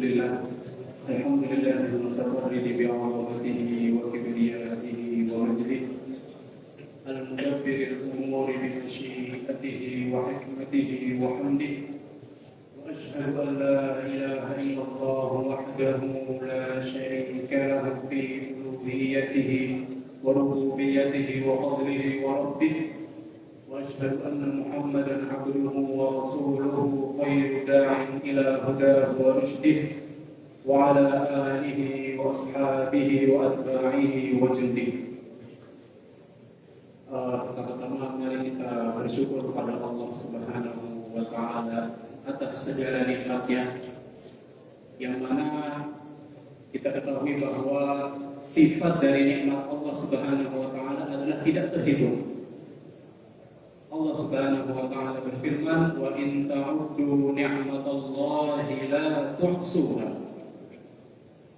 الحمد لله المتفرد بعظمته وكبريائه ومجده المدبر الأمور بمشيئته وحكمته وحمده وأشهد أن لا إله إلا الله وحده لا شريك له في ألوهيته وربوبيته وفضله وربه وأشهد أن محمدًا عبده ورسوله خير داع إلى هداه ورشده وعلى آله وأصحابه وأتباعه وجنده. Pertama-tama mari kita bersyukur kepada Allah Subhanahu wa Ta'ala atas segala nikmatnya, yang mana kita ketahui bahwa sifat dari nikmat Allah Subhanahu wa Ta'ala adalah tidak terhitung. Allah Subhanahu wa Ta'ala berfirman, wa in ta'uddu ni'matallahi la tuhsuha.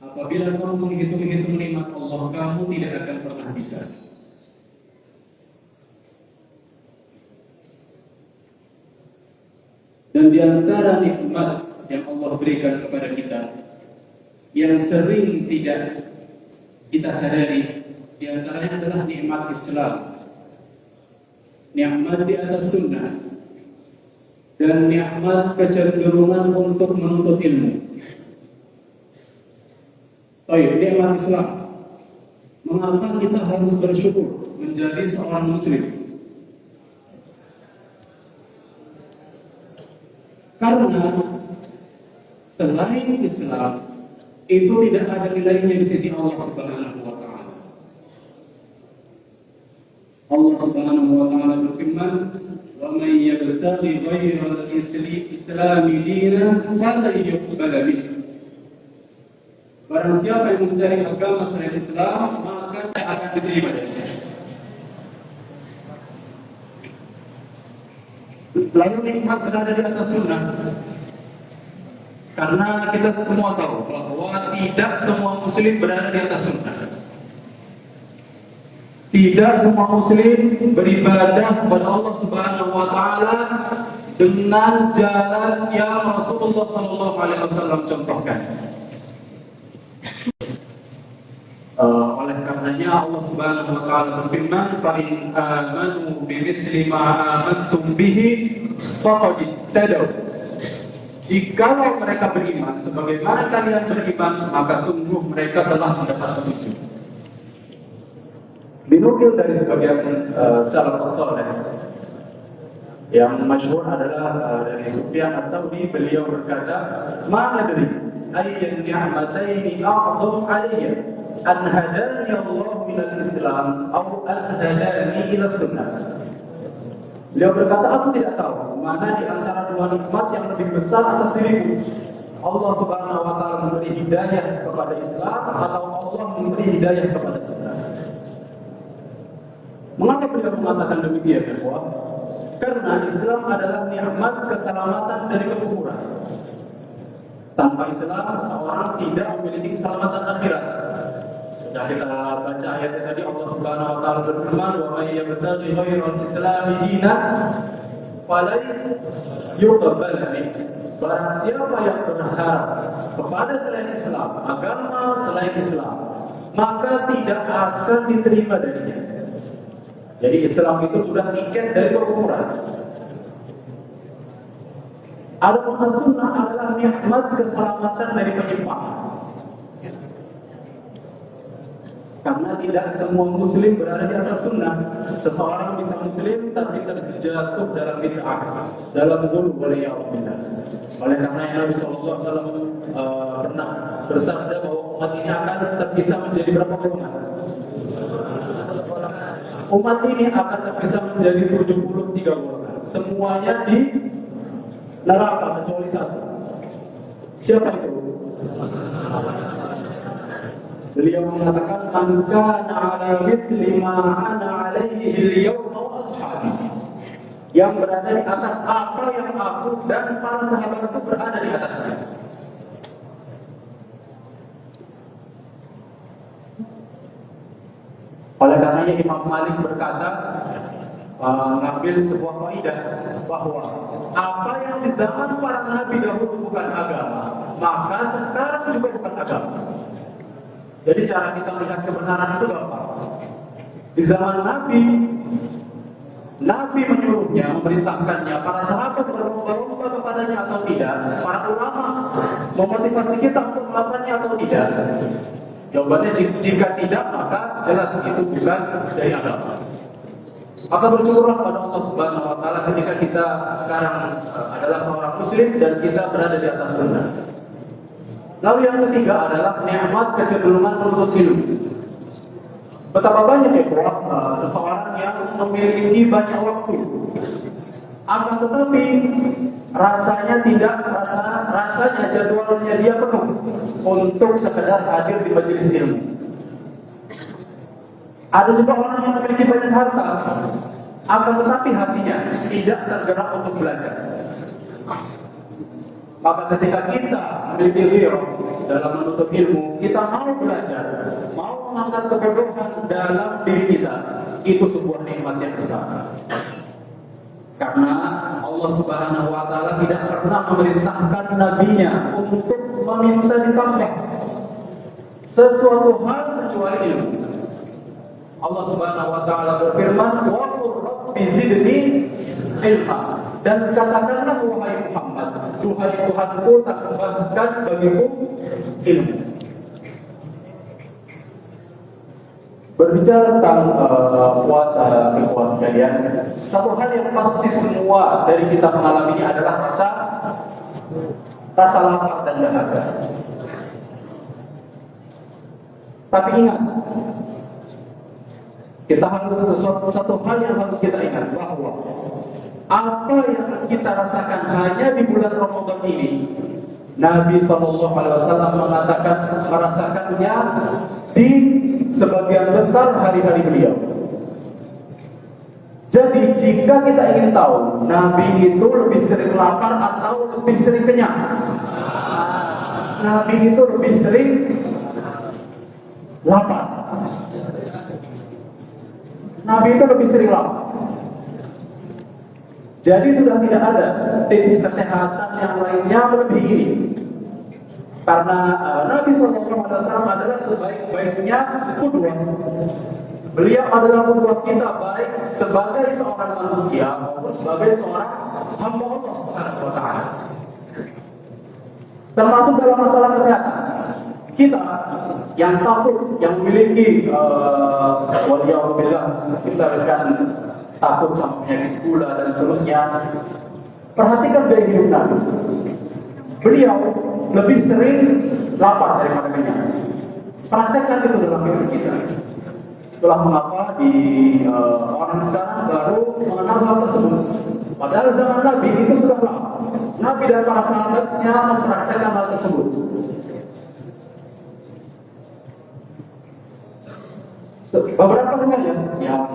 Apabila kamu menghitung-hitung nikmat Allah, kamu tidak akan pernah bisa. Dan di antara nikmat yang Allah berikan kepada kita yang sering tidak kita sadari, di antaranya adalah nikmat Islam, nikmat di atas sunnah, dan nikmat kecenderungan untuk menuntut ilmu. Nikmat Islam. Mengapa kita harus bersyukur menjadi seorang muslim? Karena selain Islam itu tidak ada nilainya di sisi Allah Subhanahu wa Ta'ala. Allah Subhanahu wa Ta'ala berfirman, "Wa may yabtaghi ghayra al-islami dinan falan yuqbala minhu." Barang siapa yang mencari agama selain Islam, maka tidak akan diterima darinya. Lalu nikmat berada di atas sunnah, karena kita semua tahu bahwa tidak semua muslim berada di atas sunnah. Tidak semua muslim beribadah kepada Allah Subhanahu wa Ta'ala dengan jalan yang Rasulullah sallallahu alaihi wasallam contohkan. Oleh karenanya Allah Subhanahu wa Ta'ala berfirman, "Fa in amanu bimithli ma amantum bihi faqad ihtadaw." Jikalau mereka beriman sebagaimana kalian beriman, maka sungguh mereka telah mendapat petunjuk. Dinukil dari sebagian salafus saleh, yang masyhur adalah dari Sufyan Ats-Tsauri, beliau berkata, "Ma adri ayyan ni'mataini a'dham 'alayya an hadani Allah minal Islam atau an hadani ila sunnah." Beliau berkata, aku tidak tahu mana di antara dua nikmat yang lebih besar atas diriku. Allah Subhanahu wa Ta'ala memberi hidayah kepada Islam atau Allah memberi hidayah kepada sunnah. Mengapa beliau mengatakan demikian, ya? Karena Islam adalah nikmat keselamatan dari kekufuran. Tanpa Islam, seseorang tidak memiliki keselamatan akhirat. Sudah kita baca ayatnya tadi, Allah Subhanahu wa Ta'ala berfirman, "Wa may yabtaghi ghairal islami dinan falan yuqbal minhu." Barang siapa yang berharap kepada selain Islam, agama selain Islam, maka tidak akan diterima darinya. Jadi Islam itu sudah tiket dari kekufuran. Adapun as-sunnah adalah nikmat keselamatan dari penyimpangan. Karena tidak semua muslim berada di atas sunnah. Seseorang bisa muslim tapi terjatuh dalam bid'ah, dalam ghulu waliyadzubillah. Oleh karena Nabi sallallahu alaihi wasallam pernah bersabda bahwa umat ini akan terpisah menjadi berapa golongan? Umat ini akan terpisah menjadi 73 golongan. Semuanya di neraka kecuali satu. Siapa itu? Beliau mengatakan, "Man kana 'ala mithli ma ana 'alaihi al-yawma wa ashabi." Yang berada di atas apa yang aku dan para sahabatku berada di atasnya. Oleh karenanya Imam Malik berkata, mengambil sebuah kaidah bahwa apa yang zaman para nabi dahulu bukan agama, maka sekarang juga bukan agama. Jadi cara kita melihat kebenaran itu gampang. Di zaman Nabi menyuruhnya, memerintahkannya, para sahabat berlomba-lomba kepadanya atau tidak, para ulama memotivasi kita untuk melakukannya atau tidak. Jawabannya jika tidak, maka jelas itu bukan dari agama. Maka bersyukurlah pada Allah Subhanahu wa taala ketika kita sekarang adalah seorang muslim dan kita berada di atas sunnah. Lalu yang ketiga adalah nikmat kecenderungan menuntut ilmu. Betapa banyak seseorang yang memiliki banyak waktu, akan tetapi rasanya jadwalnya dia penuh untuk sekedar hadir di majelis ilmu. Ada juga orang yang memiliki banyak harta, akan tetapi hatinya tidak tergerak untuk belajar. Maka ketika kita memiliki ghirah dalam menuntut ilmu, kita mau belajar, mau mengangkat kebodohan dalam diri kita, itu sebuah nikmat yang besar. Karena Allah Subhanahu wa taala tidak pernah memerintahkan nabinya untuk meminta ditambah sesuatu hal kecuali ilmu. Allah Subhanahu wa taala berfirman, "Wa qur rabbi zidni ilma." Dan katakanlah wahai Muhammad, duhai Tuhanku, tambahkan bagiku ilmu. Berbicara tentang puasa sekalian, satu hal yang pasti semua dari kita mengalaminya adalah rasa lapar dan dahaga. Tapi ingat, kita harus satu hal yang harus kita ingat, bahwa apa yang kita rasakan hanya di bulan Ramadan ini, Nabi SAW mengatakan merasakannya di sebagian besar hari-hari beliau. Jadi jika kita ingin tahu Nabi itu lebih sering lapar atau lebih sering kenyang, Nabi itu lebih sering lapar. Nabi itu lebih sering lapar. Jadi sudah tidak ada tips kesehatan yang lainnya melebihi ini. Karena Nabi SAW adalah sebaik-baiknya qudwah. Beliau adalah qudwah kita baik sebagai seorang manusia maupun sebagai seorang hamba Allah Subhanahu wa taala. Termasuk dalam masalah kesehatan. Kita yang takut, yang memiliki waliyahulillah, misalkan takut sama penyakit gula dan seterusnya, perhatikan gaya hidup Nabi. Beliau lebih sering lapar daripada kenyang. Praktekkan itu dalam hidup kita. Itulah mengapa di orang sekarang baru mengenal hal tersebut. Padahal zaman Nabi itu sudah lama. Nabi dan para sahabatnya mempraktekkan hal tersebut. Beberapa riwayat yang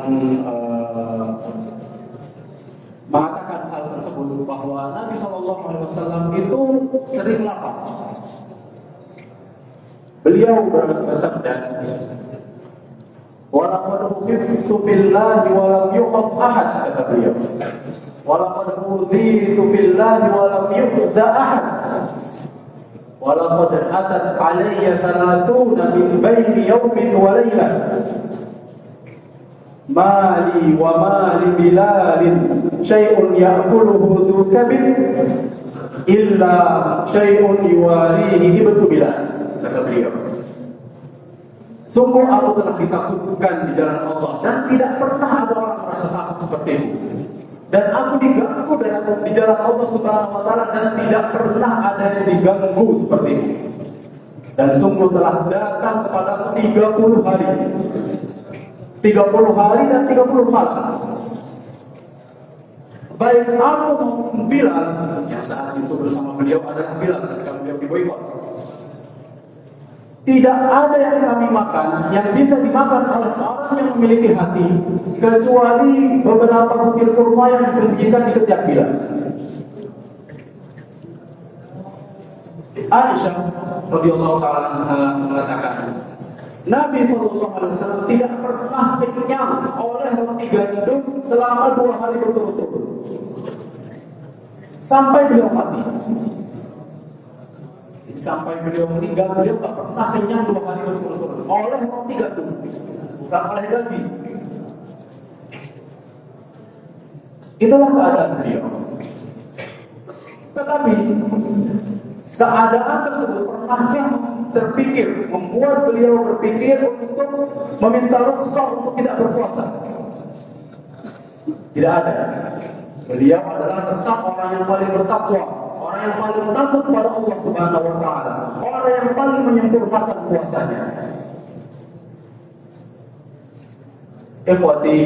mengatakan hal tersebut, bahwa Nabi SAW itu sering lapar. Beliau bersabda, "Walaqad ukhiftu billahi wa lam yukhaf ahad," kata beliau. "Walaqad udhitu billahi wa lam yukhda ahad. Walaqad atat alayya 30 min baini yawmin wa laylah. Mali wa mali Bilalin syai'un ya'kuluhu dhu kabid illa syai'un yuwarihi ibtu Bilal," kata beliau. "Sungguh aku telah ditakutkan di jalan Allah dan tidak pernah ada orang merasa takut seperti itu. Dan aku diganggu di jalan Allah Subhanahu wa taala dan tidak pernah ada yang diganggu seperti itu. Dan sungguh telah datang kepadaku 30 hari. 30 hari dan 30 malam. Baik aku maupun Bilal," yang saat itu bersama beliau adalah Bilal ketika beliau diboikot, "tidak ada yang kami makan yang bisa dimakan oleh orang yang memiliki hati kecuali beberapa butir kurma yang disembunyikan di ketiak Bilal." Aisyah radhiyallahu taala anha mengatakan, Nabi SAW tidak pernah kenyang oleh roti gandum selama 2 hari berturut-turut. sampai beliau mati. Sampai beliau meninggal, beliau tak pernah kenyang 2 hari berturut-turut. Oleh roti gandum, bukan oleh daging. Itulah keadaan beliau. Tetapi keadaan tersebut pernahkah membuat beliau berpikir untuk meminta rukhsah untuk tidak berpuasa? Tidak ada. Beliau adalah tetap orang yang paling bertakwa, orang yang paling takut kepada Allah Subhanahu wa taala, orang yang paling menyempurnakan puasanya. Ikhwati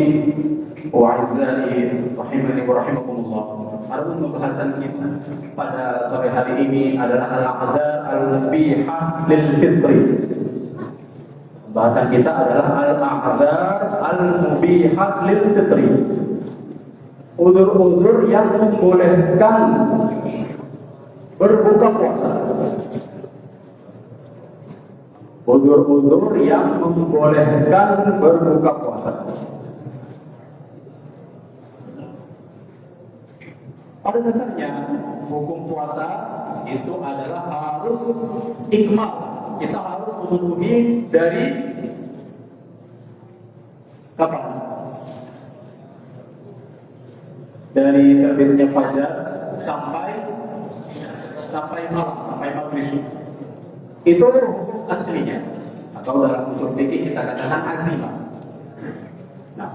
wa a'izzani rahimani wa rahimakumullah. Adapun pembahasan kita pada sore hari ini adalah al-a'dzar al-mubihah lil fitri. Pembahasan kita adalah al-a'dzar al-mubihah lil fitri. Udzur-udzur yang membolehkan berbuka puasa. Udzur-udzur yang membolehkan berbuka puasa. Pada dasarnya hukum puasa itu adalah harus ikmal. Kita harus memenuhi dari kapan? Dari terbitnya fajar sampai malam, sampai maghrib. Itu hukum aslinya. Atau dalam usul fikih kita katakan azimah. Nah,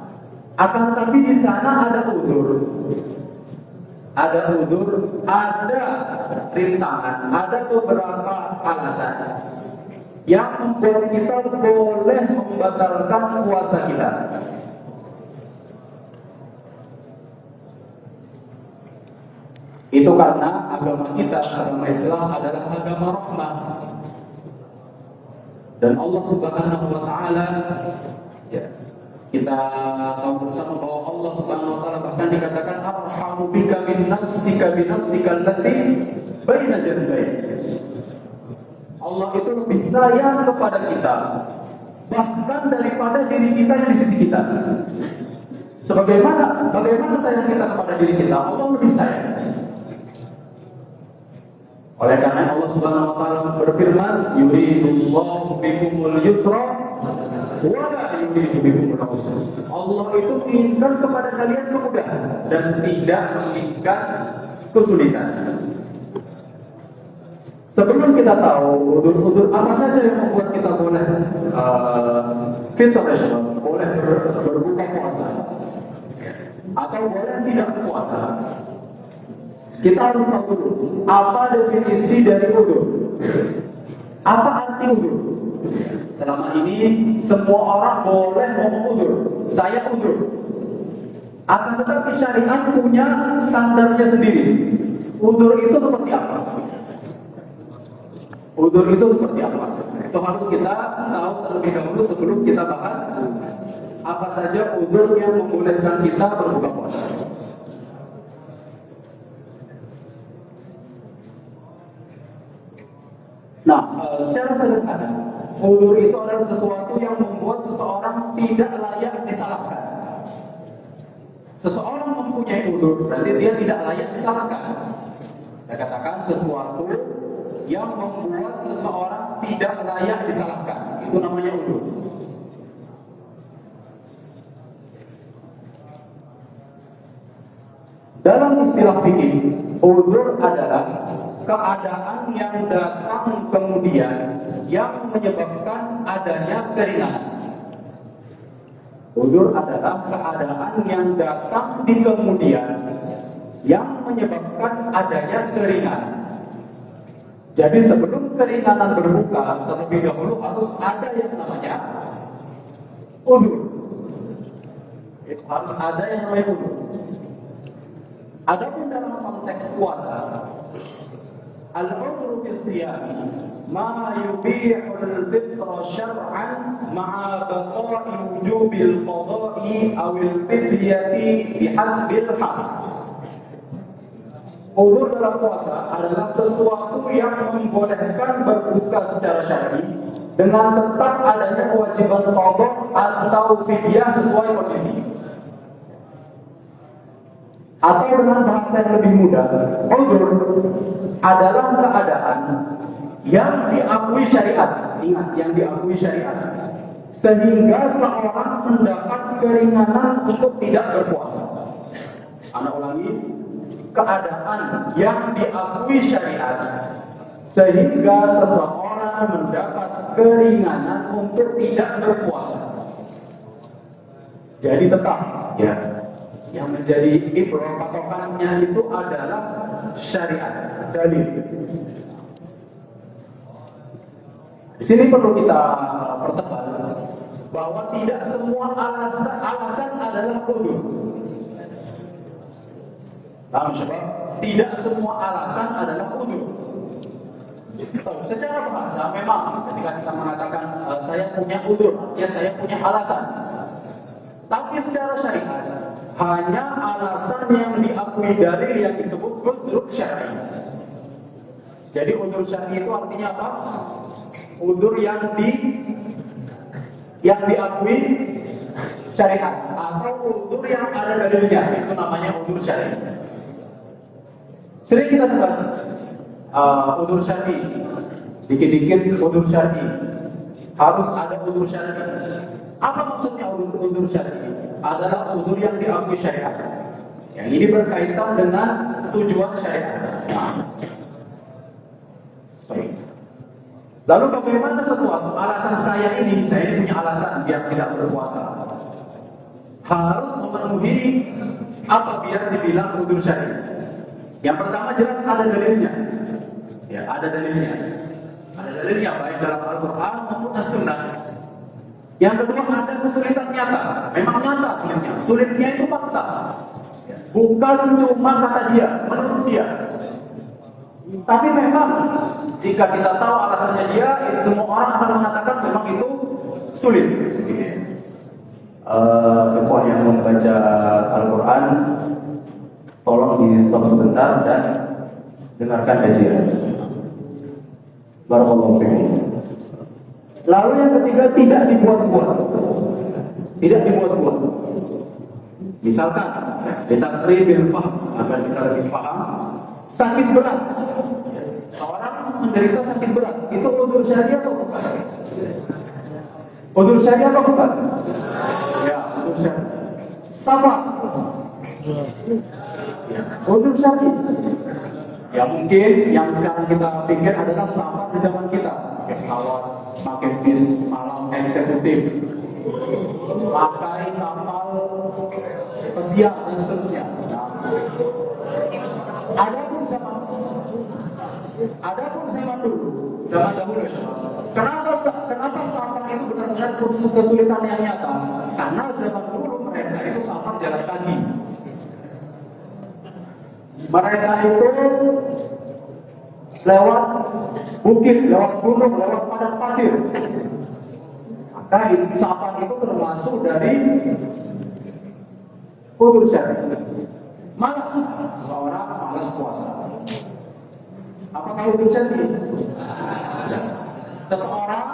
akan tetapi di sana ada udzur. Ada udzur, ada rintangan, ada beberapa alasan yang membuat kita boleh membatalkan puasa kita. Itu karena agama kita, agama Islam adalah agama rahmah. Dan Allah Subhanahu wa taala, ya, kita tahu bersama bahwa Allah Subhanahu wa taala bahkan dikatakan arhamu bika min nafsika bi nafsika allati baina janbaik. Allah itu lebih sayang kepada kita bahkan daripada diri kita yang di sisi kita. Bagaimana sayang kita kepada diri kita? Allah lebih sayang. Oleh karena Allah Subhanahu wa taala berfirman, yuridullahu bikumul yusra wa la yuridu bikumul usra. Allah itu menginginkan kepada kalian kemudahan dan tidak menginginkan kesulitan. Sebelum kita tahu udzur-udzur apa saja yang membuat kita boleh fitrah, boleh berbuka puasa atau boleh tidak puasa, kita harus tahu dulu apa definisi dari udzur. Apa arti udzur? Selama ini semua orang boleh ngomong udzur. Saya udzur. Akan tetapi syariat punya standarnya sendiri. Udzur itu seperti apa? Udzur itu seperti apa? Itu harus kita tahu terlebih dahulu sebelum kita bahas apa saja udzur yang membolehkan kita berbuka puasa. Nah, secara sederhana, udzur itu adalah sesuatu yang membuat seseorang tidak layak disalahkan. Seseorang mempunyai udzur berarti dia tidak layak disalahkan. Saya katakan sesuatu yang membuat seseorang tidak layak disalahkan, itu namanya udzur. Dalam istilah fikih, udzur adalah keadaan yang datang kemudian yang menyebabkan adanya keringanan. Udzur adalah keadaan yang datang di kemudian yang menyebabkan adanya keringanan. Jadi sebelum keringanan berbuka, terlebih dahulu harus ada yang namanya udzur. Harus ada yang namanya udzur. Adapun dalam konteks puasa, al-udhru fi siyami ma yubihul fitra syar'an ma'a baqa'i wujubil qada'i awil fidyati bihasbil hal. Udzur dalam puasa adalah sesuatu yang membolehkan berbuka secara syar'i dengan tetap adanya kewajiban qada atau fidyah sesuai kondisi. Atau dengan bahasa yang lebih mudah, uzur adalah keadaan yang diakui syariat. Ingat, yang diakui syariat. Sehingga seorang mendapat keringanan untuk tidak berpuasa. Anak ulangi, keadaan yang diakui syariat sehingga seseorang mendapat keringanan untuk tidak berpuasa. Jadi tetap ya, yang menjadi ibrah patokannya itu adalah syariat, dalil. Di sini perlu kita pertebal bahwa tidak semua alasan adalah uzur. Paham sebab tidak semua alasan adalah uzur. Secara bahasa memang ketika kita mengatakan saya punya uzur, ya saya punya alasan. Tapi secara syariat hanya alasan yang diakui dalil yang disebut uzur syar'i. Jadi uzur syar'i itu artinya apa? Uzur yang diakui syariat atau uzur yang ada dalilnya, itu namanya uzur syar'i. Sering kita dengar uzur syar'i, dikit-dikit uzur syar'i, harus ada uzur syar'i. Apa maksudnya uzur syar'i? Adalah uzur yang diakui syariat. Yang ini berkaitan dengan tujuan syariat. Lalu bagaimana sesuatu alasan saya ini punya alasan biar tidak berpuasa, harus memenuhi apa biar dibilang uzur syar'i? Yang pertama jelas ada dalilnya. Ya, ada dalilnya. Ada dalilnya baik dalam Al-Qur'an maupun As-Sunnah. Yang kedua ada kesulitan nyata. Memang nyata sulitnya. Sulitnya itu fakta. Bukan cuma kata dia, menurut dia. Tapi memang jika kita tahu alasannya dia, semua orang akan mengatakan memang itu sulit. Ikhwah yang membaca Al-Quran, tolong di stop sebentar dan dengarkan kajian. Barakallahu fiikum. Lalu yang ketiga, tidak dibuat-buat. Tidak dibuat-buat. Misalkan bitaqribil fahm, agar kita lebih paham, sakit berat. Seorang menderita sakit berat, itu uzur syar'i atau bukan? Uzur syar'i atau bukan? Ya, uzur syar'i. Sama. Ya, uzur syar'i. Ya mungkin yang sekarang kita pikir adalah safar di zaman kita. Pesawat, pakai bis malam eksekutif, pakai kapal pesiar dan seterusnya. Adapun zaman dulu, zaman dahulu, kenapa safar itu benar-benar kesulitan yang nyata? Karena zaman dulu mereka itu safar jalan kaki. Mereka itu lewat bukit, lewat gunung, lewat padang pasir. Maka safar itu termasuk dari uzur syar'i. Malas, seseorang malas puasa. Apakah uzur syar'i? Seseorang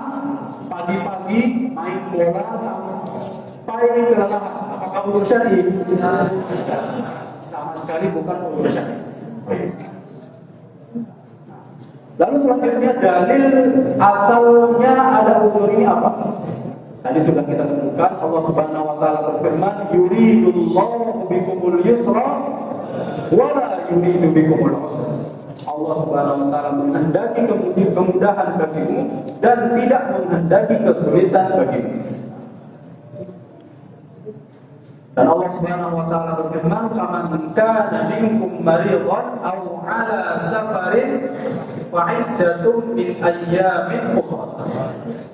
pagi-pagi main bola sampai kelelahan. Apakah uzur syar'i? Sama sekali bukan uzur syar'i. Lalu selanjutnya dalil asalnya ada uzur ini apa? Tadi sudah kita sebutkan, Allah Subhanahu wa taala berfirman, yuridullahu bikumul yusra wa la yuridu bikumul usra. Allah Subhanahu wa taala menghendaki kemudahan bagimu dan tidak menghendaki kesulitan bagimu. Dan Allah Subhanahu wa taala berfirman, "Faman kana minkum maridan aw 'ala safarin fa 'iddatun min ayyamin ukhra."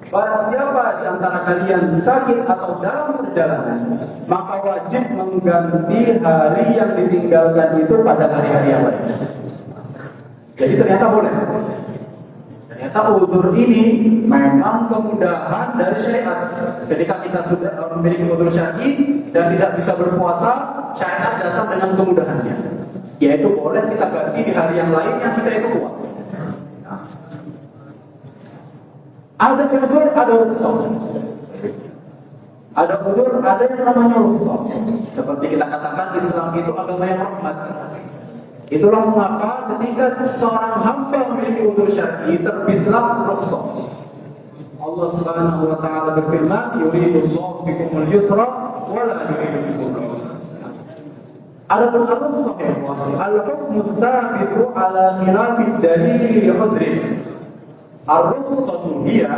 Barang siapa di antara kalian sakit atau dalam perjalanan, maka wajib mengganti hari yang ditinggalkan itu pada hari-hari yang lain. Jadi ternyata boleh. Ternyata uzur ini memang kemudahan dari syariat. Ketika kita sudah memiliki uzur syar'i dan tidak bisa berpuasa, syariat datang dengan kemudahannya. Yaitu boleh kita ganti di hari yang lain yang kita itu kuat. Ada uzur, ada uzur. Ada udzur, ada yang namanya rukhsah. Seperti kita katakan Islam itu agama yang rahmat. Itulah mengapa ketika seorang hamba memiliki udzur syar'i terbitlah rukhsah. Allah Subhanahu wa taala berfirman, "Yuridullahu bikumul yusra wa la yuridu bikumul usra." Adapun al-rukhsah al-hukmu tsabitu ala khilafid dalil li udhri. Ar-rukhsatu hiya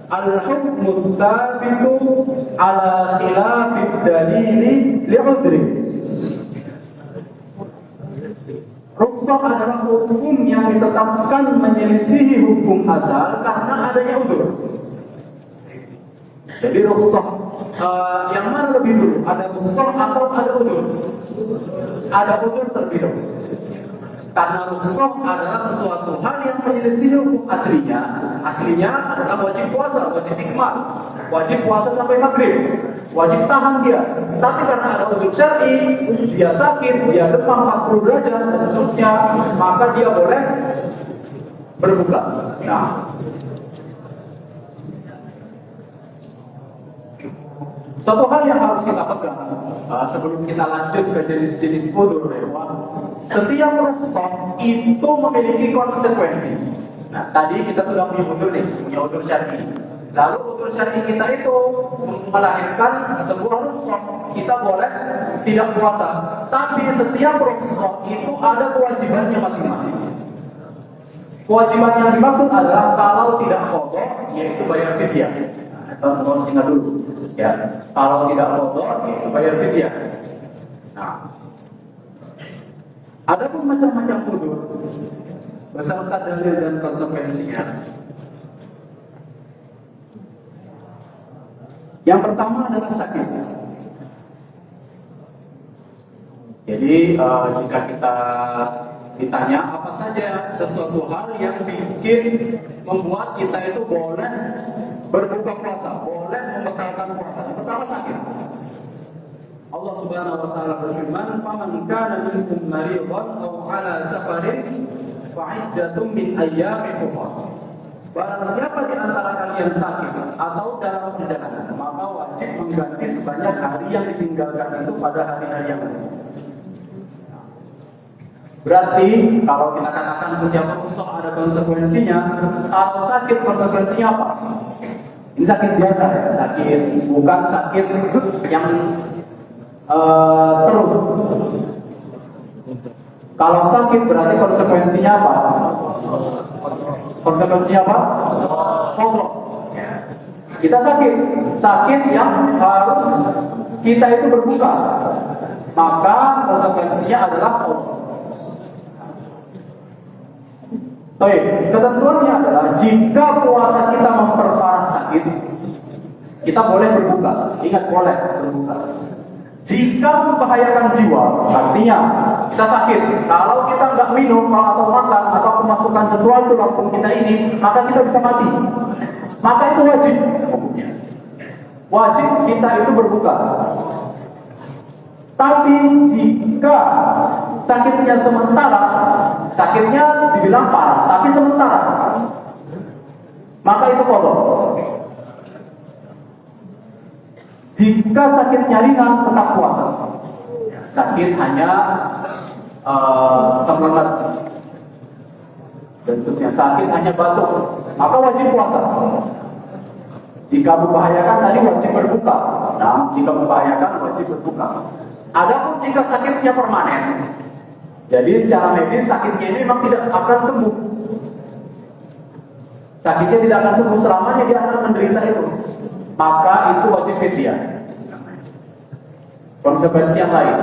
al-hukmu tsabitu ala khilafid dalil li udhri. Rukhsah adalah hukum yang ditetapkan menyelisihi hukum asal karena adanya udzur. Jadi rukhsah yang mana lebih dulu? Ada rukhsah atau ada udzur? Ada udzur terlebih dahulu. Karena rukhsah adalah sesuatu hal yang menyelisihi hukum aslinya. Aslinya adalah wajib puasa, wajib ikmal, wajib puasa sampai maghrib, wajib tahan dia. Tapi karena ada udzur syar'i, dia sakit, dia demam 40 derajat dan seterusnya, maka dia boleh berbuka. Nah, satu hal yang harus kita pegang sebelum kita lanjut ke jenis-jenis udzur, setiap rukhsah itu memiliki konsekuensi. Nah, tadi kita sudah punya udzur nih, punya udzur syar'i. Lalu udzur syar'i kita itu melahirkan sebuah rukhsah. Kita boleh tidak puasa. Tapi setiap rukhsah itu ada kewajibannya masing-masing. Kewajiban yang dimaksud adalah kalau tidak qadha, yaitu bayar fidyah. Teman-teman ingat dulu, ya. Kalau tidak qadha, yaitu bayar fidyah. Nah, ada pun macam-macam udzur beserta dalil dan konsekuensinya. Yang pertama adalah sakit. Jadi jika kita ditanya apa saja sesuatu hal yang bikin membuat kita itu boleh berbuka puasa, boleh membatalkan puasa. Yang pertama sakit. Allah Subhanahu wa taala berfirman, "Faman kana minkum maridan aw 'ala safarin fa 'iddatun min ayyamin ukhra." Barang siapa di antara kalian sakit atau dalam perjalanan, maka wajib mengganti sebanyak hari yang ditinggalkan itu pada hari-hari yang lain. Berarti kalau kita katakan setiap rukhsah ada konsekuensinya, kalau sakit konsekuensinya apa? Ini sakit biasa ya, sakit bukan sakit yang terus. Kalau sakit berarti konsekuensinya apa? Konsekuensinya apa? Qadha. Kita sakit yang harus kita itu berbuka. Maka konsekuensinya adalah qadha. Baik, ketentuannya adalah jika puasa kita memperparah sakit, kita boleh berbuka. Ingat, boleh berbuka. Jika membahayakan jiwa, artinya kita sakit, kalau kita nggak minum atau makan atau memasukkan sesuatu lambung kita ini, maka kita bisa mati. Maka itu wajib hukumnya. Wajib kita itu berbuka. Tapi jika sakitnya sementara, sakitnya dibilang parah, tapi sementara, maka itu qadha. Jika sakitnya ringan, tetap puasa. Sakit hanya semangat dan seterusnya, sakit hanya batuk, maka wajib puasa. Jika membahayakan tadi wajib berbuka. Nah, jika membahayakan wajib berbuka. Adapun jika sakitnya permanen, jadi secara medis sakitnya ini memang tidak akan sembuh. Sakitnya tidak akan sembuh selamanya, dia akan menderita itu. Maka itu wajib fidyah. Konsekuensi yang lain,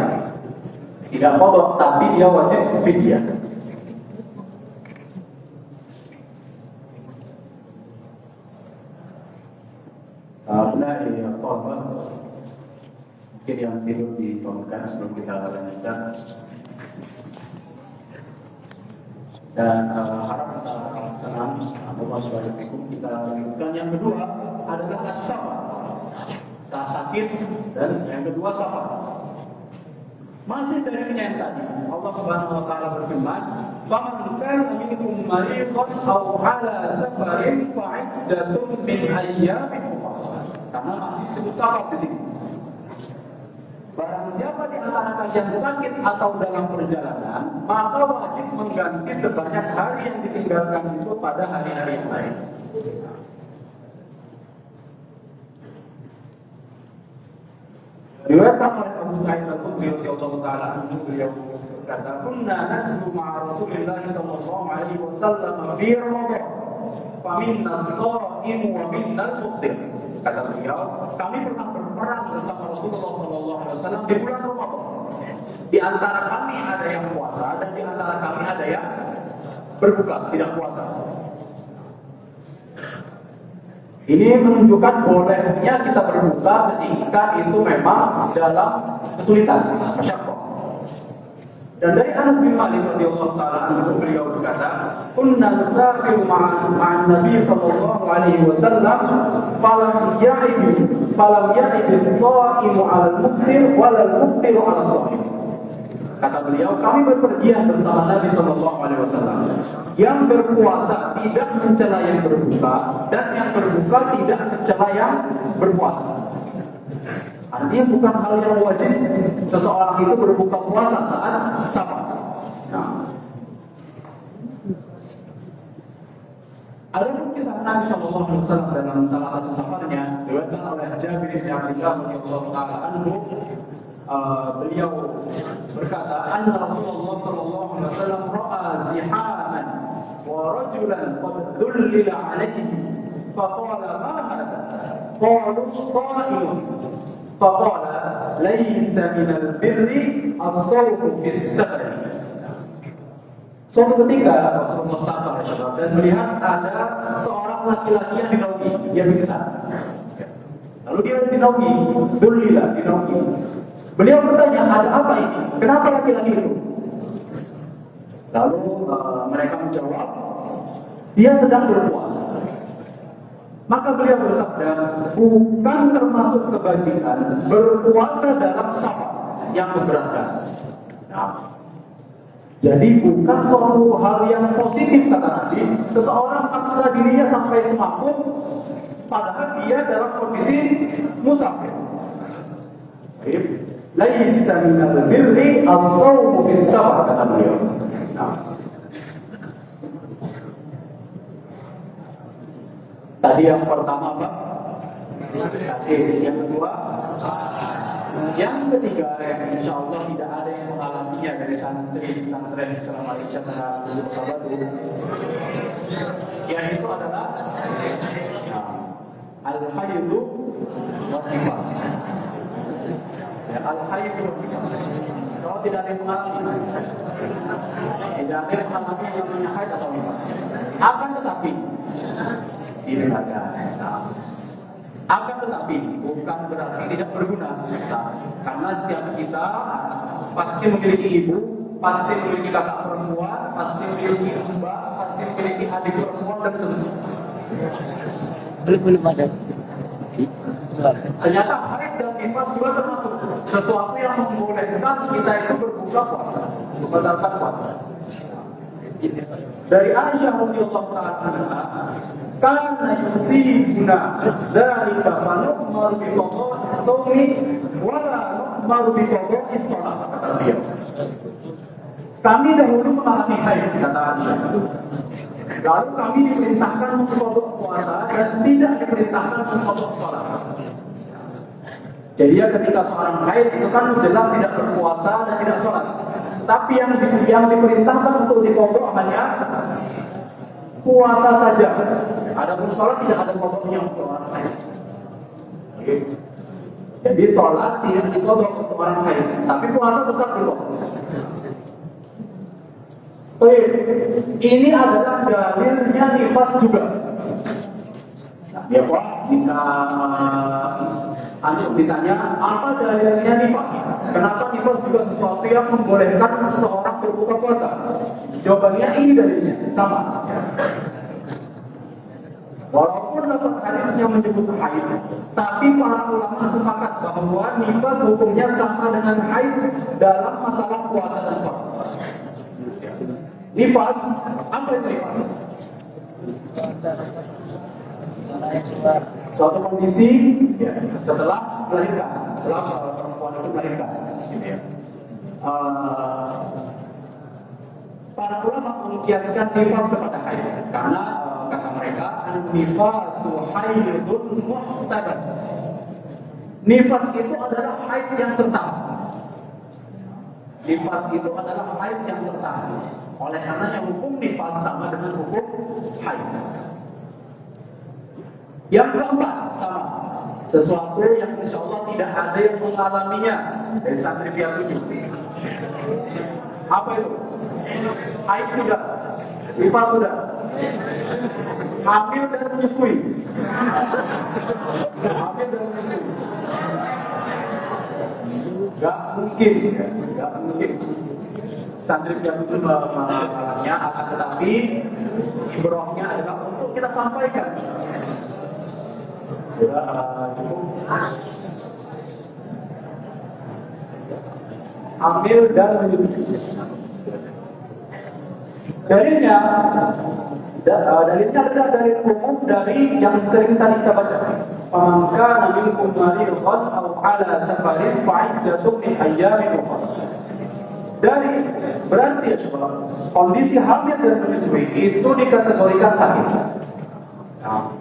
tidak qadha, tapi dia wajib fidyah. Benar ya, mungkin yang tidur dibangunkan sebelum kita lanjutkan. Dan harap tenang, Allah Subhanahu kita lanjutkan. Yang kedua adalah as-safar, saat sakit, dan yang kedua safar. Masih dalilnya yang tadi, Allah Subhanahu wa taala berfirman, "Faman kana minkum maridan aw 'ala safarin fa 'iddatun min ayyamin ukhra." karena masih disebut safar di sini. Barang siapa di antara kalian sakit atau dalam perjalanan, maka wajib mengganti sebanyak hari yang ditinggalkan itu pada hari-hari yang lain. Diriwayatkan oleh Abu Sa'id Al-Khudri radhiyallahu taala anhu, beliau berkata, "Kunna nanzu ma'a Rasulillah sallallahu alaihi wasallam fi Ramadan, fa minna as-sha'imu wa minna al-muftir." Kata beliau, kami pernah berperang bersama Rasulullah sallallahu alaihi wasallam di bulan Ramadan. Di antara kami ada yang puasa dan di antara kami ada yang berbuka, tidak puasa. Ini menunjukkan bolehnya kita berbuka ketika itu memang dalam kesulitan, masyaqqah. Dan dari Anas bin Malik radhiyallahu taala anhu, beliau berkata, "Kunna nusafiru ma'an Nabi sallallahu alaihi wasallam, falam ya'ib as-sha'imu 'ala al-muftir wa la al-muftiru 'ala as-sha'im." Kata beliau, kami berpergian bersama Nabi sallallahu alaihi wasallam. Yang berpuasa tidak mencela yang berbuka, dan yang berbuka tidak mencela yang berpuasa. Artinya bukan hal yang wajib seseorang itu berbuka puasa saat safar. Nah, ada kisah Nabi Shallallahu Alaihi Wasallam dalam salah satu safarnya, diriwayatkan oleh Jabir bin Abdullah radhiyallahu taala anhu. Beliau berkata, "Anna Rasulullah Shallallahu Alaihi Wasallam ra'a zihaman wa rajulan qad dhullila alaihi, faqala ma hadha? Qalu sha'imun. Faqala laisa minal birri as-sawmu fis safar." Suatu ketika Rasulullah safar dan melihat ada seorang laki-laki yang dinaungi, dia pingsan. Lalu dia dinaungi, dhullila, dinaungi. Beliau bertanya, ada apa ini? Kenapa laki-laki itu? Lalu mereka menjawab, dia sedang berpuasa. Maka beliau bersabda, bukan termasuk kebajikan berpuasa dalam safar yang memberatkan. Nah, jadi bukan suatu hal yang positif, kata Nabi. Seseorang paksa dirinya sampai semaput, padahal dia dalam kondisi musafir. Laisa minal birri as-sawmu fis safar, kata beliau. Nah, tadi yang pertama Pak, yang kedua, yang ketiga yang insya Allah tidak ada yang mengalaminya dari santri selama Isya tanggal 20 yaitu adalah al-haidu wa nifas. Al-haidu wa nifas. So tidak ada yang mengalami. Tidak ada yang mengalami yang namanya haid atau nifas. Akan tetapi akan tetapi bukan berarti tidak berguna, karena setiap kita pasti memiliki ibu, pasti memiliki kakak perempuan, pasti memiliki mbak, pasti memiliki adik perempuan dan seterusnya. Belum ada. Ternyata haid dan nifas juga termasuk sesuatu yang membolehkan kita itu berbuka puasa, membatalkan puasa. Dari Aisyah radhiyallahu taala anha, kana yusibuna dzalika fa nu'maru bi qada'i shaumi wa la nu'maru bi qada'i shalah, kata beliau. Kami dahulu mengalami haid, kata Aisyah. Lalu kami diperintahkan mengqadha puasa dan tidak diperintahkan mengqadha shalah. Jadi ya ketika seorang haid itu kan jelas tidak berpuasa dan tidak sholat. Tapi yang diperintahkan untuk diqadha hanya puasa saja. Adapun sholat tidak ada qadhanya untuk orang haid. Jadi sholat tidak diqadha untuk orang haid, tapi puasa tetap diqadha. Ini adalah dalilnya nifas juga. Nah, ya Pak, jika antum ditanya apa dalilnya nifas? Kenapa nifas juga sesuatu yang membolehkan seseorang berbuka puasa? Jawabannya ini dalilnya sama. Walaupun dapat hadisnya menyebut haid, tapi para ulama sepakat bahwa nifas hukumnya sama dengan haid dalam masalah puasa dan sholat. Nifas, apa itu nifas? suatu kondisi ya, setelah melahirkan, setelah perempuan itu melahirkan, gitu ya. Para ulama mengkiaskan nifas kepada haid karena kata mereka nifasu haidun muhtabas. Nifas itu adalah haid yang tetap. Nifas itu adalah haid yang tetap. Oleh karenanya hukum nifas sama dengan hukum haid. Yang keempat sama, sesuatu yang insya Allah tidak ada yang mengalaminya dari santri biar 7. Apa itu? Haid sudah, nifas sudah, hamil dan menyusui. Hamil dan menyusui. Gak mungkin, gak mungkin. Santri biar 7 mengalaminya, akan tetapi ibrohnya adalah untuk kita sampaikan. Sudah hamil dan menyusui. Dalilnya adalah dalil umum dari yang sering tadi kita baca. Faman kana minkum maridan aw ala safarin fa'iddatun min ayyamin ukhra. Dari berarti ya coba kondisi hamil dan menyusui itu dikategorikan sakit. Nah,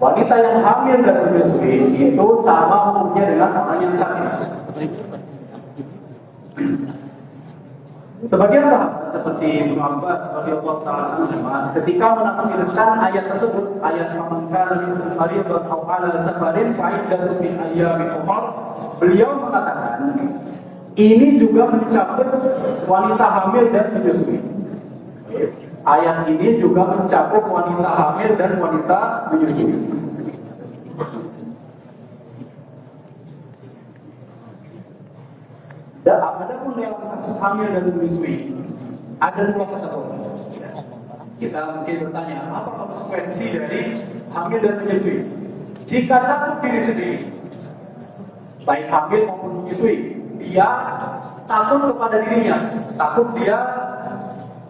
wanita yang hamil dan menyusui itu sama hukumnya dengan orang yang sakit. Sebagian sahabat seperti Ibnu Abbas radhiyallahu ta'ala ketika menafsirkan ayat tersebut, ayat man kana minkum maridan aw ala safarin fa'iddatun min ayyamin ukhra, beliau mengatakan ini juga mencakup wanita hamil dan menyusui. Ayat ini juga mencakup wanita hamil dan wanita menyusui. Dan adapun dalam kasus hamil dan menyusui ada 2 kategori. Kita mungkin bertanya, apa konsekuensi dari hamil dan menyusui? Jika takut diri sendiri, baik hamil maupun menyusui, dia takut kepada dirinya, takut dia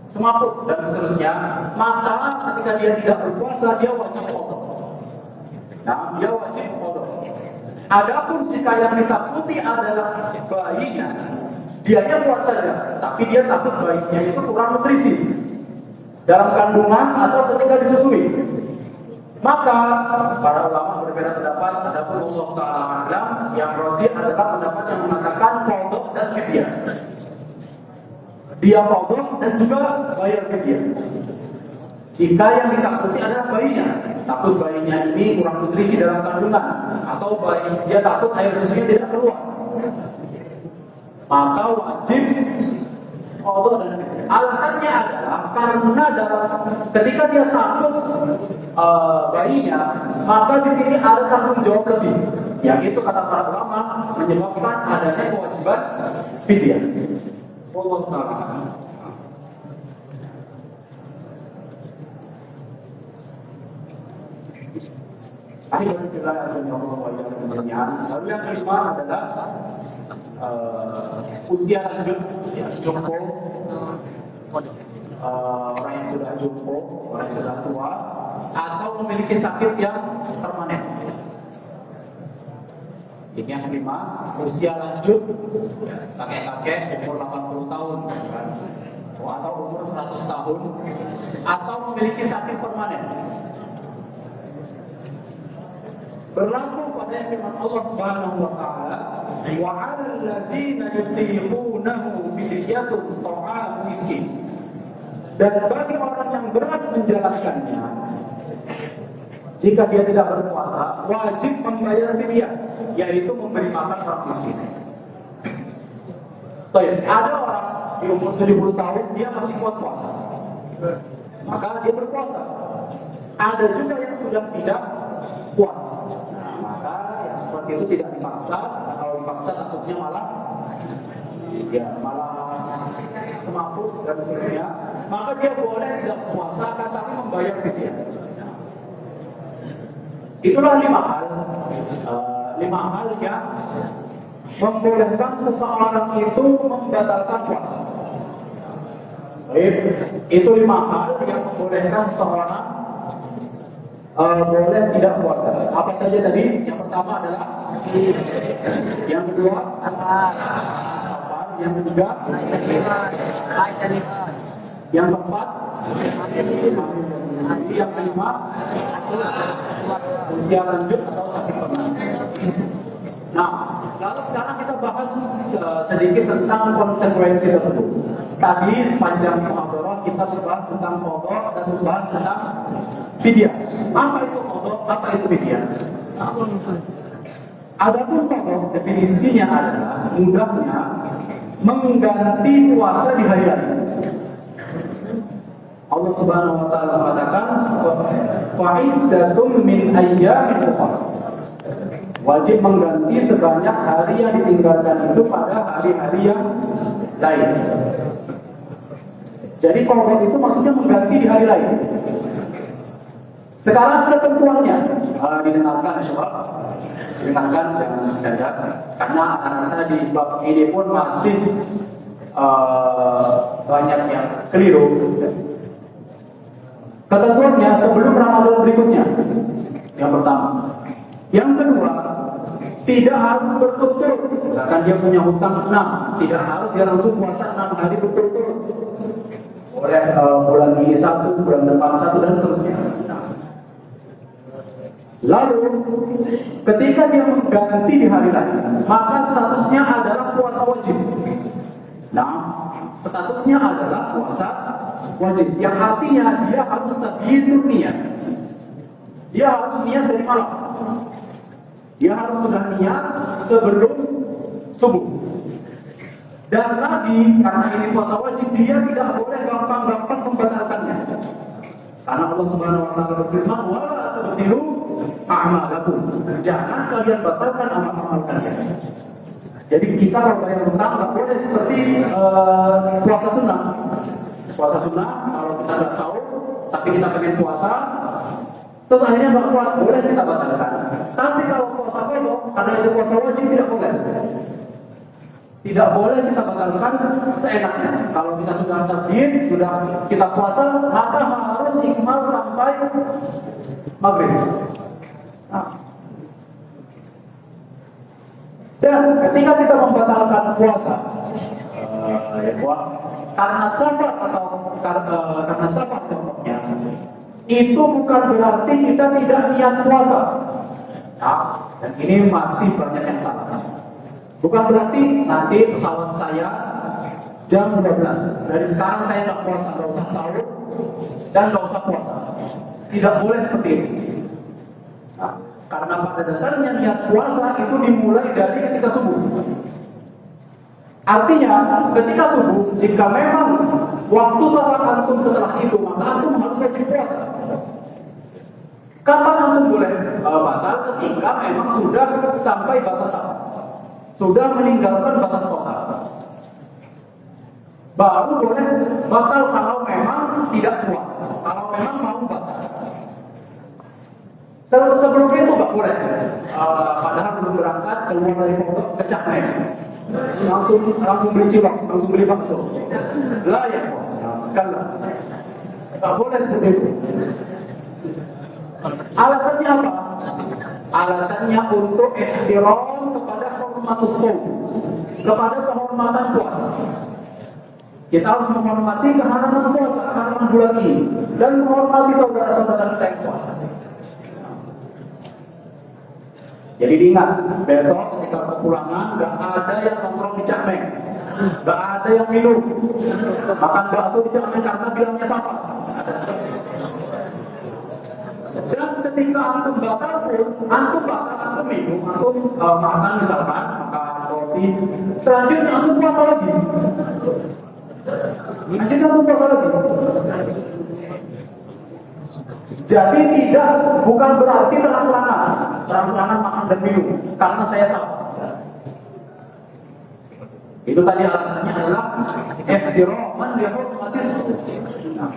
semaput dan seterusnya, maka ketika dia tidak berpuasa dia wajib qadha. Nah, dia wajib qadha. Adapun jika yang ditakuti adalah bayinya, dianya kuat saja, tapi dia takut bayinya itu kurang nutrisi dalam kandungan atau ketika disusui, maka para ulama berbeda pendapat. Adapun Allah Ta'ala alam, yang rajih adalah pendapat yang mengatakan qadha dan fidyah. Dia qadha dan juga bayar fidyah. Jika yang ditakuti adalah bayinya, takut bayinya ini kurang nutrisi dalam kandungan, atau dia takut air susunya tidak keluar, maka wajib qadha dan fidyah. Alasannya adalah karena ketika dia takut bayinya, maka di sini ada tanggung jawab lebih, yang itu kata para ulama menyebabkan adanya kewajiban fidyah. Allah Ta'ala. Akhir dari kita yang lalu yang kelima adalah usia lanjut, ya, jompo, orang yang sudah jompo, orang yang sudah tua, atau memiliki sakit yang permanen. Ini yang kelima, usia lanjut, ya, kakek-kakek umur 80 tahun, kan? Atau umur 100 tahun, atau memiliki sakit permanen. Berlaku pada yang firman Allah Subhanahu wa taala, wa 'alal ladzina yutiqunahu fidyatun ta'amu miskin. Dan bagi orang yang berat menjalankannya, jika dia tidak berpuasa, wajib membayar fidyah, yaitu memberi makan orang miskin. Baik, ada orang di umur 70 tahun dia masih kuat puasa, maka dia berpuasa. Ada juga yang sudah tidak kuat. Seperti itu tidak dipaksa. Kalau dipaksa takutnya malah semaput dan seterusnya. Maka dia boleh tidak puasa, akan tapi membayar fidyah. Itulah 5 hal yang membolehkan seseorang itu membatalkan puasa. Baik, itu 5 hal yang membolehkan seseorang boleh tidak puasa. Apa saja tadi? Yang pertama adalah, yang kedua safar, yang ketiga, yang keempat, yang kelima, usia lanjut atau sakit perut. Nah, lalu sekarang kita bahas sedikit tentang konsekuensi tersebut. Tadi sepanjang muhadharah kita membahas tentang qadha dan membahas tentang fidyah. Apa itu qadha? Apa itu fidyah? Adapun qadha definisinya adalah mudahnya mengganti puasa di hari lain. Allah Subhanahu wa taala mengatakan fa'iddatum min ayyamin ukhra. Wajib mengganti sebanyak hari yang ditinggalkan itu pada hari-hari yang lain. Jadi qadha itu maksudnya mengganti di hari lain. Sekarang ketentuannya didengarkan insyaallah. Didengarkan dengan jaga karena anak saya di bab ini pun masih banyak yang keliru. Ketentuannya sebelum Ramadan berikutnya. Yang pertama. Yang kedua, tidak harus berturut-turut. Misalkan dia punya hutang 6, tidak harus dia langsung puasa 6 hari berturut-turut. Boleh bulan ini 1, bulan depan 1 dan seterusnya. Lalu, ketika dia mengganti di hari lain, maka statusnya adalah puasa wajib. Nah, statusnya adalah puasa wajib, yang artinya dia harus tabiyyun niat. Dia harus niat dari malam. Dia harus sudah niat sebelum subuh. Dan lagi, karena ini puasa wajib, dia tidak boleh gampang-gampang membatalkannya. Karena Allah Subhanahu wa taala berfirman, "Wala tubtilu a'malakum." Jangan kalian batalkan amal-amal kalian. Jadi kita kalau bayar hutang nggak boleh seperti puasa sunnah. Puasa sunnah kalau kita nggak sahur, tapi kita pengen puasa, terus akhirnya nggak kuat, boleh kita batalkan. Tapi kalau puasa qadha, karena itu puasa wajib, tidak boleh. Tidak boleh kita batalkan seenaknya. Kalau kita sudah tabiyyun, sudah kita puasa, maka harus ikmal sampai maghrib. Nah. Dan ketika kita membatalkan puasa, karena safar atau karena safar contohnya, itu bukan berarti kita tidak niat puasa. Nah, dan ini masih banyak yang salah. Bukan berarti nanti pesawat saya jam 12. Dari sekarang saya nggak puasa, nggak usah sahur dan nggak usah puasa. Tidak boleh seperti ini. Nah, karena pada dasarnya niat puasa itu dimulai dari ketika subuh. Artinya, ketika subuh, jika memang waktu safar antum setelah itu, maka antum harus wajib puasa. Kapan antum boleh batal? Ketika memang sudah sampai batas safar, sudah meninggalkan batas kota, baru boleh batal kalau memang tidak kuat, kalau memang mau batal. Sebelum itu nggak boleh. Padahal belum berangkat, keluar dari pondok, kecapek, langsung beli cilok, langsung beli bakso. Lah ya, kalau nggak boleh seperti itu. Alasannya apa? Alasannya untuk ihtiram kepada hormatus shaum, kepada kehormatan puasa. Kita harus menghormati kehormatan puasa, kehormatan bulan ini, dan menghormati saudara-saudara kita yang puasa. Jadi diingat, besok ketika kepulangan nggak ada yang nongkrong di Cakmeng, nggak ada yang minum, makan bakso di Cakmeng karena bilangnya sama. Dan ketika antum batal pun, antum minum, antum makan misalkan, makan roti, selanjutnya antum puasa lagi. Lanjutnya antum puasa lagi. Jadi bukan berarti terang-terangan makan dan minum, karena saya tahu. Itu tadi alasannya adalah ihtiraman li hurmatis sunnah.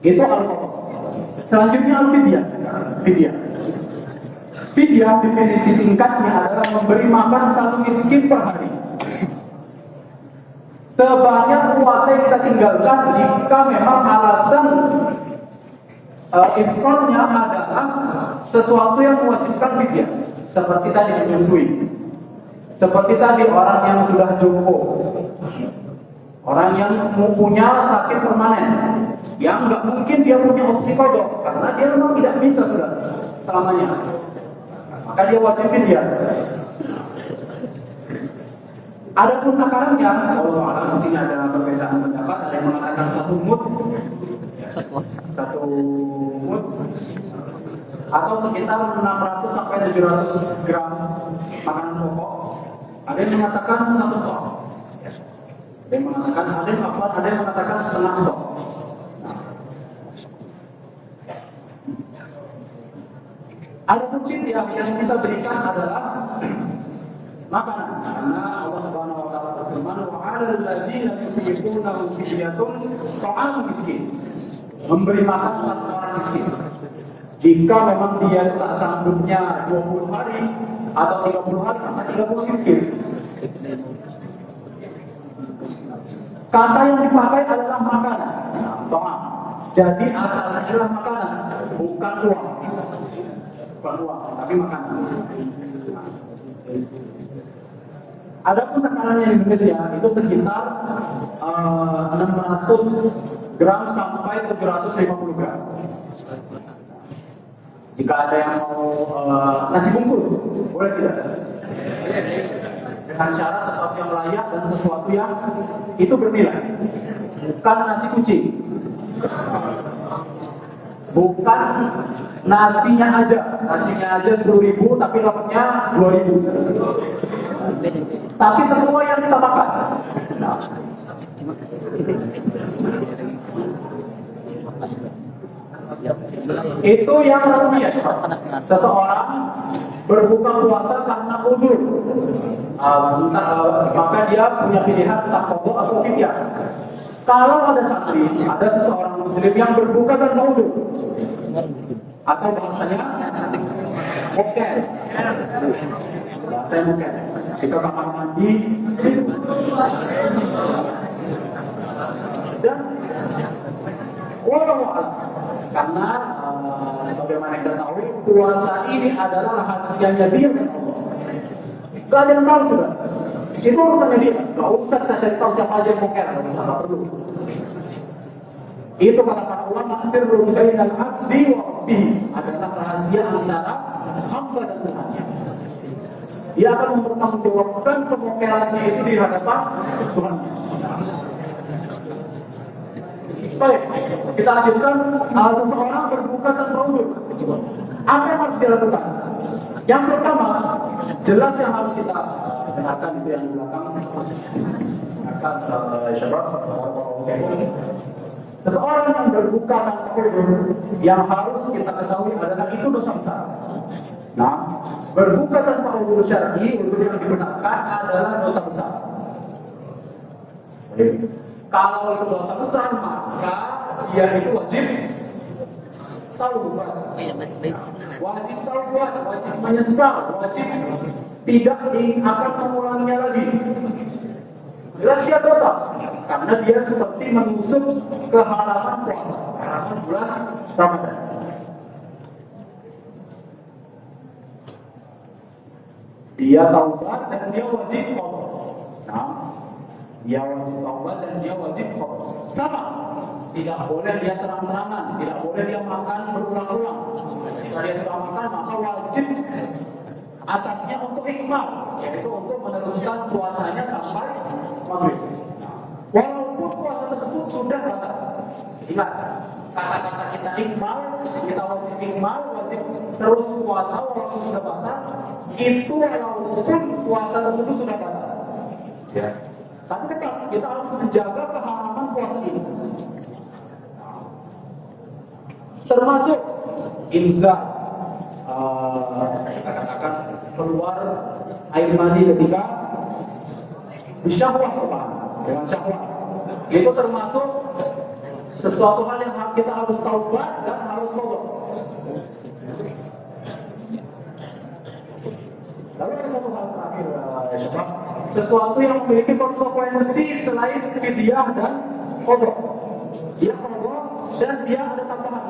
Itu al-qadha. Selanjutnya al-fidyah. Fidyah definisi singkatnya adalah memberi makan satu miskin per hari. Sebanyak puasa yang kita tinggalkan jika memang alasan Iftarnya adalah sesuatu yang mewajibkan fidyah, seperti tadi menyusui, seperti tadi orang yang sudah jompo, orang yang punya sakit permanen, yang nggak mungkin dia punya opsi kodok karena dia memang tidak bisa sudah selamanya, maka dia wajib fidyah. Adapun takarannya, Allah alam, di sini ada perbedaan pendapat. Ada yang mengatakan satu mud atau sekitar 600 sampai 700 gram makanan pokok. Ada yang mengatakan satu sok. Ada yang mengatakan ada yang mengatakan setengah sok. Ada mungkin yang bisa berikan adalah makanan, karena Allah Subhanahu wa taala berfirman, "Wa 'alal ladzina yusiquna fidyatun ta'am miskin." Memberi makan satu orang miskin. Jika memang dia tak sanggupnya 20 hari atau 30 hari, maka 30 miskin. Kata yang dipakai adalah makanan, ta'am. Jadi asalnya adalah makanan, bukan uang. Bukan uang, tapi makanan. Adapun tekanannya di Indonesia itu sekitar 600 gram sampai 750 gram. Jika ada yang mau nasi bungkus, boleh tidak? Dengan syarat sesuatu yang layak dan sesuatu yang itu bernilai. Bukan nasi kucing. Bukan nasinya aja 10.000 tapi lauknya 2.000. Tapi semua yang kita makan. Itu yang resmi. Seseorang berbuka puasa karena uzur, maka dia punya pilihan entah qadha atau fidyah. Kalau ada santri, ada seseorang muslim yang berbuka dan uzur, atau bahasanya mokel, bahasa mokel, kita kamar mandi dan karena sebagaimana kita tahu, puasa ini adalah rahasianya dia dan Allah. Gak ada yang tahu sudah. Itu urusannya dia. Gak usah kita cari tahu siapa aja yang mokel, gak perlu. Itu kata para ulama, sirrun bainal abdi wa rabbih, adalah rahasia antara hamba dan Tuhannya. Dia akan mempertanggungjawabkan pemokelannya itu di hadapan Tuhan. Baik, kita lanjutkan. Seseorang berbuka tanpa uzur, apa yang harus dilakukan? Yang pertama, jelas yang harus kita dengarkan itu yang di belakang. Akan syarat. Seseorang yang berbuka tanpa uzur, yang harus kita ketahui adalah itu dosa besar. Nah, berbuka tanpa uzur syar'i, uzur yang dibenarkan adalah dosa besar. Kalau itu dosa besar, maka dia itu wajib taubat, wajib taubat, wajib menyesal, wajib tidak akan mengulanginya lagi. Jelas dia dosa, karena dia seperti menusuk ke halaman puasa, halaman bulan Ramadan. Dia taubat dan dia wajib taubat. Nah, dia wajib taubat dan dia wajib taubat. Sama, tidak boleh dia terang-terangan, tidak boleh dia makan berulang-ulang. Jika dia sudah makan, maka wajib atasnya untuk ikmal, yaitu untuk meneruskan puasanya sampai maghrib. Walaupun puasa tersebut sudah batal. Ingat, kata-kata kita ikmal, kita wajib ikmal, wajib terus puasa walaupun sudah batal. Itu walaupun puasa tersebut sudah batal. Ya. Tapi tetap kita harus menjaga keharaman puasa ini. Termasuk inzal, katakan keluar air mani ketika bisyahwah, dengan syahwat. Itu termasuk sesuatu hal yang kita harus taubat dan harus taubat. Lalu ada satu hal terakhir, sesuatu yang memiliki konsekuensi selain fidyah dan qadha. Dia qadha dan dia ada tambahan,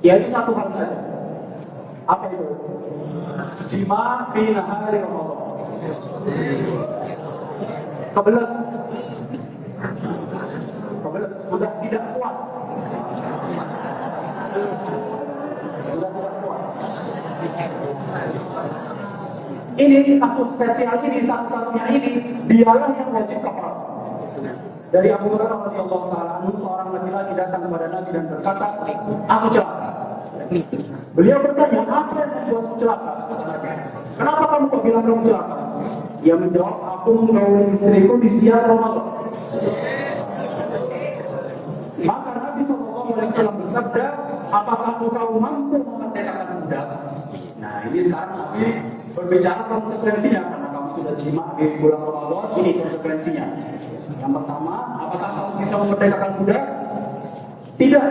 Yaitu satu hal saja. Apa itu? Jima fi nahari Ramadan. Kebelet, sudah tidak kuat. Ini kasus spesial ini, satu-satunya ini, dialah yang wajib kafarah. Dari Abu Hurairah radhiyallahu taala anhu, seorang laki-laki datang kepada Nabi dan berkata, aku celaka. Beliau bertanya, apa yang membuatmu celaka? Kenapa kamu kok bilang kamu celaka? Ia menjawab, aku menggauli istriku di siang Ramadan. Maka Nabi SAW bersabda, apakah engkau mampu memerdekakan budak? Nah, ini sekarang Nabi berbicara konsekuensinya, karena kamu sudah jima di bulan Ramadan, ini konsekuensinya. Yang pertama, apakah kamu bisa memerdekakan budak? Tidak.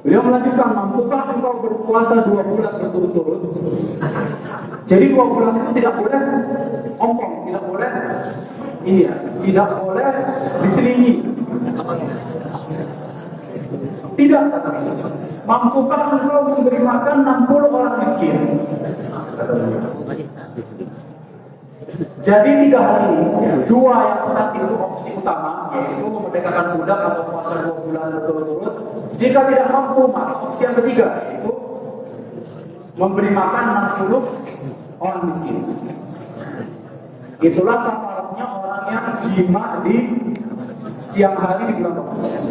Beliau melanjutkan, mampukah engkau berpuasa 2 bulan berturut-turut? Jadi 2 bulan itu tidak boleh ompong, tidak boleh ini ya, tidak boleh diselingi. Tidak, mampukah engkau memberi makan 60 orang miskin? Jadi 3 hal ini, 2 yang tadi itu opsi utama, yaitu memerdekakan budak atau puasa 2 bulan berturut-turut. Jika tidak mampu, maka opsi yang ketiga, yaitu memberi makan 60 orang miskin. Itulah kafarahnya orang yang jima di siang hari di bulan Ramadan.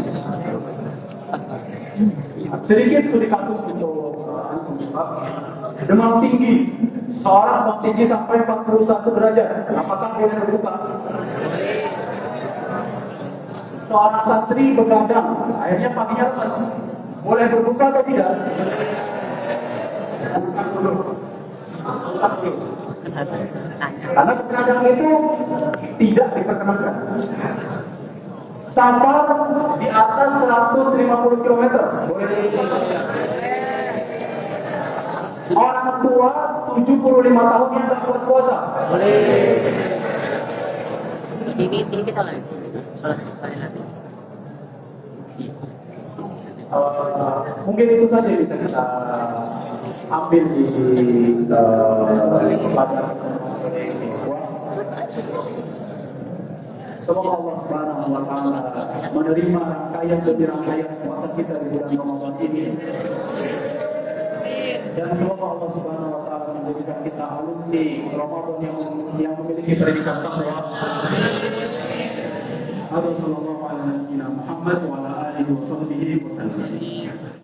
Sedikit studi kasus untuk demam tinggi. Seorang demam tinggi sampai 41 derajat. Apakah boleh berbuka? Seorang santri begadang, akhirnya paginya lemas. Boleh berbuka atau tidak? Bukan dulu. Karena begadang itu tidak diperkenankan. Safar di atas 150 km boleh. Orang tua 75 tahun yang tak buat puasa boleh. Ini salah nanti. Mungkin itu saja yang bisa kita ambil di pada semoga Allah Subhanahu wa taala menerima rangkaian demi rangkaian puasa kita di bulan Ramadan ini. Dan semoga Allah Subhanahu wa taala menjadikan kita alumni Ramadan yang memiliki predikat takwa. Sallallahu alaihi wa sallam Muhammad wa ala alihi wa sahbihi wasallam.